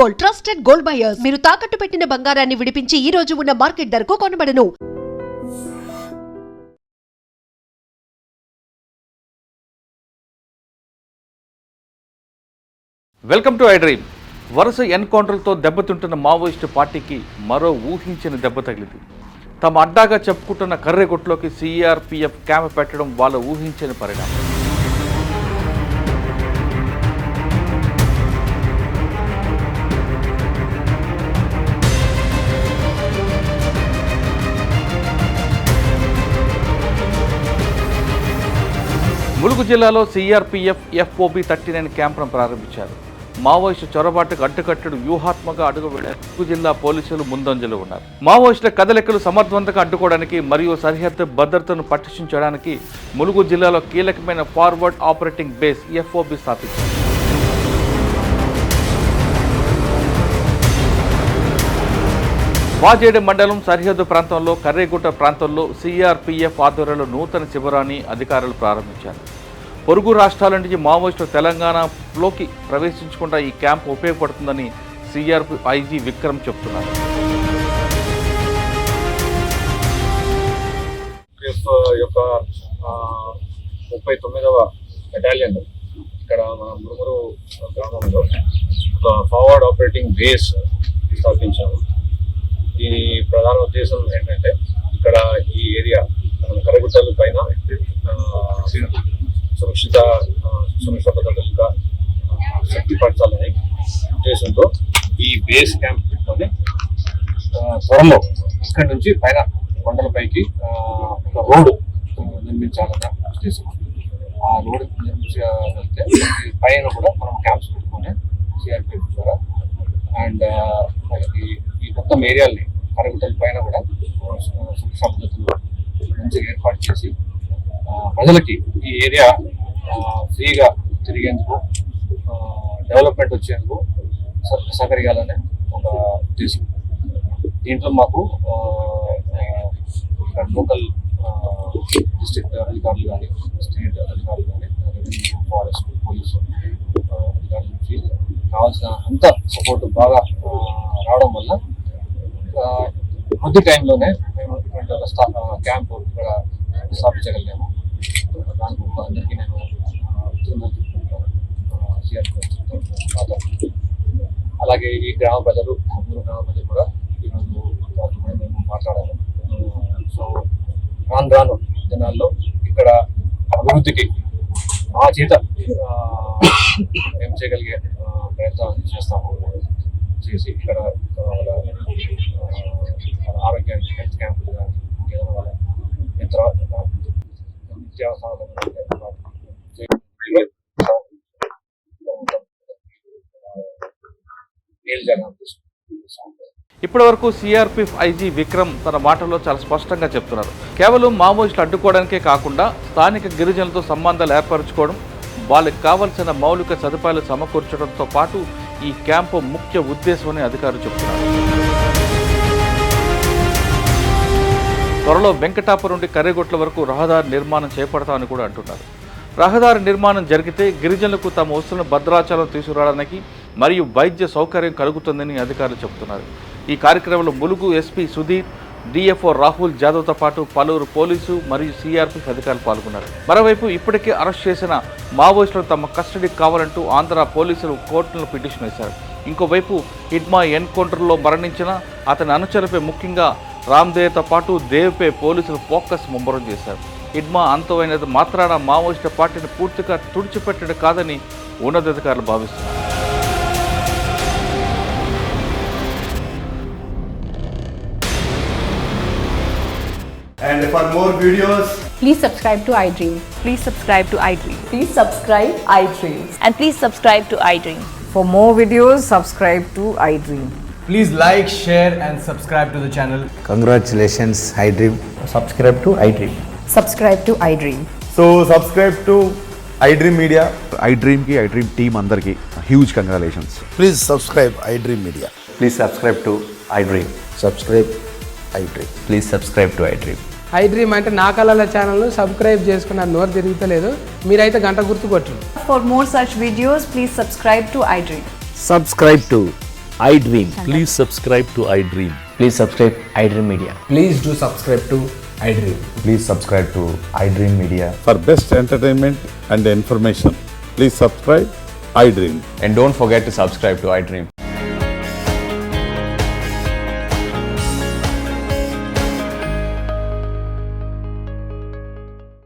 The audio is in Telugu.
Gold, trusted gold buyers. మీరు తాకట్టు పెట్టిన బంగారాన్ని విడిపించి ఈ రోజు ఉన్న మార్కెట్ ధరకు కొనబడను. Welcome to I Dream. వరుస ఎన్కౌంటర్లతో దెబ్బతింటున్న మావోయిస్టు పార్టీకి మరో ఊహించిన దెబ్బ తగిలింది. తమ అడ్డాగా చెప్పుకుంటున్న కర్రెగుట్లోకి సిఆర్పిఎఫ్ క్యాంప్ పెట్టడం వాళ్ళ ఊహించని పరిణామం. ములుగు జిల్లాలో సిఆర్పిఎఫ్ ఎఫ్ఓబి 39 క్యాంపును ప్రారంభించారు. మావోయిస్టు చొరబాటుకు అడ్డుకట్టడు వ్యూహాత్మక అడుగు వేశారు. ములుగు జిల్లా పోలీసులు ముందంజలో ఉన్నారు. మావోయిస్టుల కదలికలు సమర్థవంతంగా అడ్డుకోవడానికి మరియు సరిహద్దు భద్రతను పటిష్టించడానికి ములుగు జిల్లాలో కీలకమైన ఫార్వర్డ్ ఆపరేటింగ్ బేస్ ఎఫ్ఓబి స్థాపించారు. వాజేడు మండలం సరిహద్దు ప్రాంతంలో కర్రేగుట్ట ప్రాంతంలో సిఆర్పిఎఫ్ ఆధ్వర్యంలో నూతన శిబిరాన్ని అధికారులు ప్రారంభించారు. పొరుగు రాష్ట్రాల నుంచి మావోయిస్టులు తెలంగాణలోకి ప్రవేశించకుండా ఈ క్యాంప్ ఉపయోగపడుతుందని సిఆర్పిఎఫ్ ఐజీ విక్రమ్ చెబుతున్నారు. యొక్క 39వ బెటాలియన్ ఇక్కడ మన మురుమురు గ్రామంలో ఒక ఫార్వర్డ్ ఆపరేటింగ్ బేస్ స్థాపించాము. దీని ప్రధాన ఉద్దేశం ఏంటంటే ఇక్కడ ఈ ఏరియా కర్రెగుట్టల పైన సురక్షిత భద్రతలుగా శక్తిపరచాలనే ఉద్దేశంతో ఈ బేస్ క్యాంప్ పెట్టుకొని త్వరలో ఇక్కడ నుంచి పైన కొండలపైకి ఒక రోడ్డు నిర్మించాలన్న ఉద్దేశం. ఆ రోడ్డు నిర్మించగలిగితే పైన కూడా మనం క్యాంప్స్ పెట్టుకొని సిఆర్పిఎఫ్ ద్వారా అండ్ మనకి ఈ మొత్తం ఏరియాల్ని కర్రెగుట్టల పైన కూడా సురక్షా పద్ధతులు మంచిగా ఏర్పాటు చేసి ప్రజలకి ఈ ఏరియా ఫ్రీగా తిరిగేందుకు డెవలప్మెంట్ వచ్చేందుకు సహకరించాలనే ఒక ఉద్దేశం. దీంట్లో మాకు లోకల్ డిస్ట్రిక్ట్ అధికారులు కానీ స్టేట్ అధికారులు కానీ రెవెన్యూ ఫారెస్ట్ పోలీసు అధికారుల నుంచి కావాల్సిన అంత సపోర్ట్ బాగా రావడం వల్ల కొద్ది టైంలోనే మేము ఇటువంటి ఒక క్యాంప్ ఇక్కడ స్థాపించగలిగాము. దానికి అందరికీ నేను అలాగే ఈ గ్రామ ప్రజలు కూడా ఈరోజు మేము మాట్లాడాము. సో రాను దినాల్లో ఇక్కడ అభివృద్ధికి మా చేత ఏం చేయగలిగే ప్రయత్నాలు చేస్తాము. చేసి ఇక్కడ ఆరోగ్యానికి హెల్త్ క్యాంపులు కానీ ఇంకేదైనా వాళ్ళ ఇతర నిత్యావసరాలు ఇప్పటి వరకు సిఆర్పిఎఫ్ ఐజీ విక్రమ్ తన మాటల్లో చాలా స్పష్టంగా చెప్తున్నారు. కేవలం మావోయిస్టులు అడ్డుకోవడానికే కాకుండా స్థానిక గిరిజనులతో సంబంధాలు ఏర్పరచుకోవడం, వాళ్ళకి కావలసిన మౌలిక సదుపాయాలు సమకూర్చడంతో పాటు ఈ క్యాంపు ముఖ్య ఉద్దేశమని అధికారులు చెబుతున్నారు. త్వరలో వెంకటాపురం నుండి కర్రెగుట్ల వరకు రహదారి నిర్మాణం చేపడతామని కూడా అంటున్నారు. రహదారి నిర్మాణం జరిగితే గిరిజనులకు తమ వస్తువులను భద్రాచలం తీసుకురావడానికి మరియు వైద్య సౌకర్యం కలుగుతుందని అధికారులు చెబుతున్నారు. ఈ కార్యక్రమంలో ములుగు ఎస్పీ సుధీర్, డిఎఫ్ఓ రాహుల్ జాదవ్తో పాటు పలువురు పోలీసు మరియు సిఆర్పిఎఫ్ అధికారులు పాల్గొన్నారు. మరోవైపు ఇప్పటికే అరెస్ట్ చేసిన మావోయిస్టులను తమ కస్టడీకి కావాలంటూ ఆంధ్ర పోలీసులు కోర్టులో పిటిషన్ వేశారు. ఇంకోవైపు హిడ్మా ఎన్కౌంటర్లో మరణించిన అతని అనుచరులపై ముఖ్యంగా రామ్దేవ్తో పాటు దేవ్పై పోలీసులు ఫోకస్ ముమ్మరం చేశారు. హిడ్మా అంతమైనది మాత్రాన మావోయిస్టు పార్టీని పూర్తిగా తుడిచిపెట్టడం కాదని ఉన్నతాధికారులు భావిస్తున్నారు. And for more videos, please subscribe to iDream. Please subscribe to iDream. Please subscribe iDream. And please subscribe to iDream. For more videos, subscribe to iDream. please like, share and subscribe to the channel. Congratulations, iDream. Subscribe to iDream. Subscribe to iDream. So subscribe to iDream Media. iDream ki iDream team andarki huge congratulations. Please subscribe iDream Media. Please subscribe to iDream. Subscribe iDream. Please subscribe to iDream. iDream అంటే నా కళల ఛానల్ను సబ్స్క్రైబ్ చేసుకున్న నోరు తిరుగుతలేదు, మీరైతే గంట గుర్తు కొట్టండి. For more such videos, please subscribe to iDream. Subscribe to iDream. Please subscribe to iDream. Please subscribe iDream Media. Please do subscribe to iDream. Please subscribe to iDream Media. For best entertainment and information, please subscribe iDream. And don't forget to subscribe to iDream.